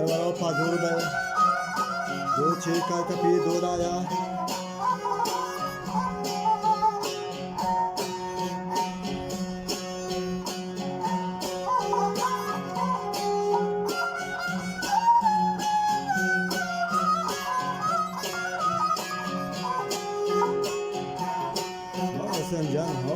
Garvaro Padurbe, Duchika Kapi Duraya. Can ho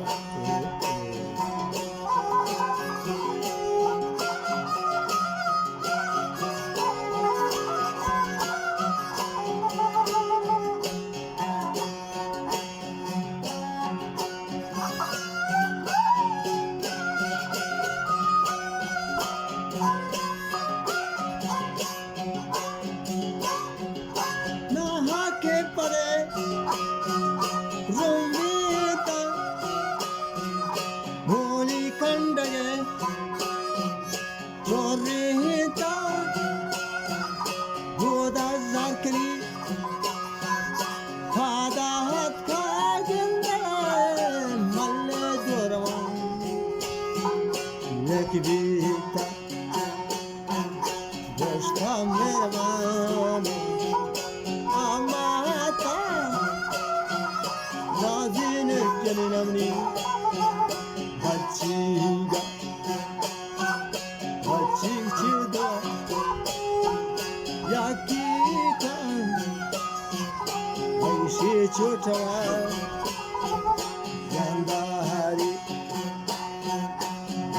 naha ke pare romita Holy Kandage Jorita Goda Zarkali Hada Hatka Ganda Malle Doravan Lekibita Dosta Mervan Amata Razin Jalinamni Hachiga Hachichida Yakita Aishi Chutawa Yandahari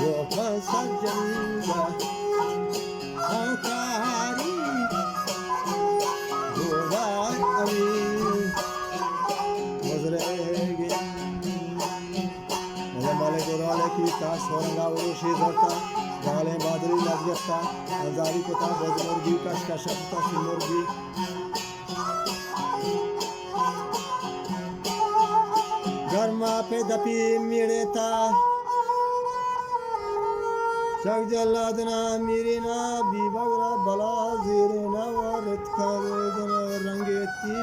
Yoka Sajjanga Ankari Dovai Ami Mazregi Male Gorale Kita Soranga Urushi Dorta Gale Badri Lazgata Azari Kota Bodmorgi Kashkashapta Simorgi Garma Pedapi Mireta Shagjaladana Mirina Bibagra Bala Zirina Varetkadana Rangeti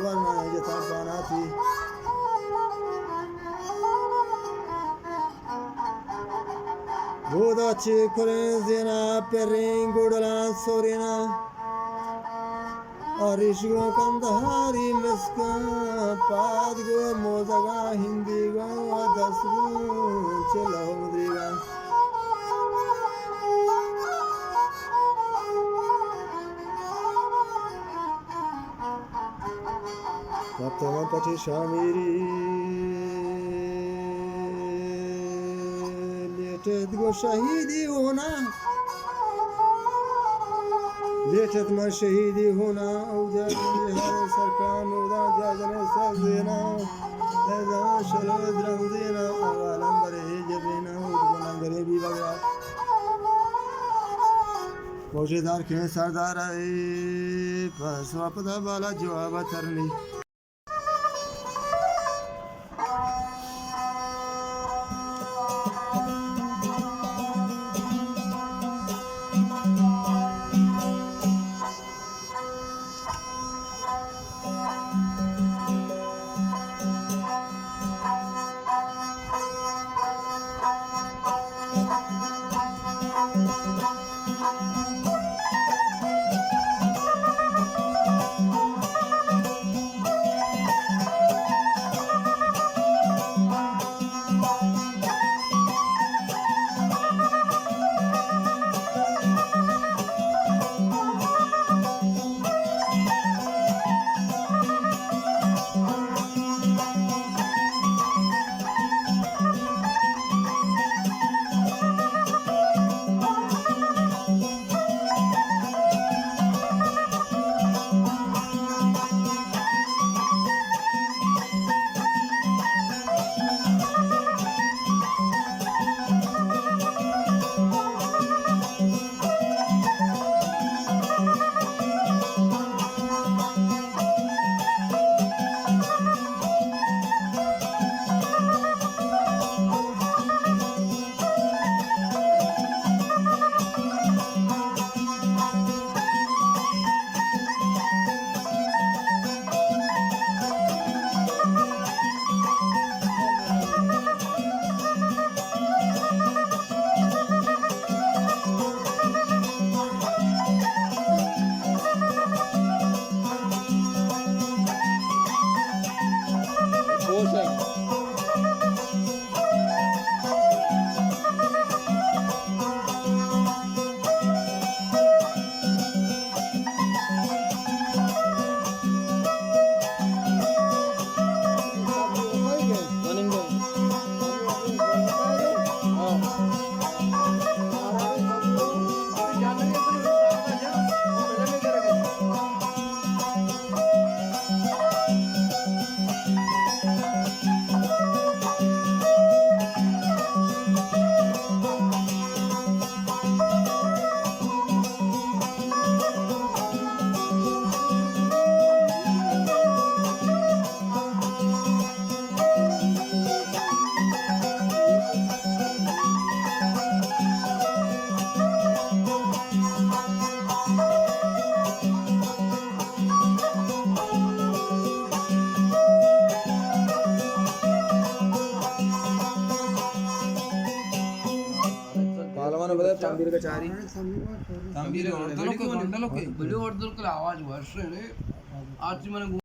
Varna Jata Banati Buda Chikurenzina Peringudala Sorina Arishgo Kandahari Meska Padgo Mozaga Hindigo Dasru Chelavudriga Saptama Pati Shamiri Go shahidi hona Letat mar shahidi hona Auja har sarkan uda jajane sazina Eza shalad ramzina Awalam bare jabina Udgunan gare bibaga Mojidar ke sardar ai Paswapada bala jawab tarni তাম্বির কচারি তাম্বির video অর্ধলোকে আওয়াজ বসে রে আজ মানে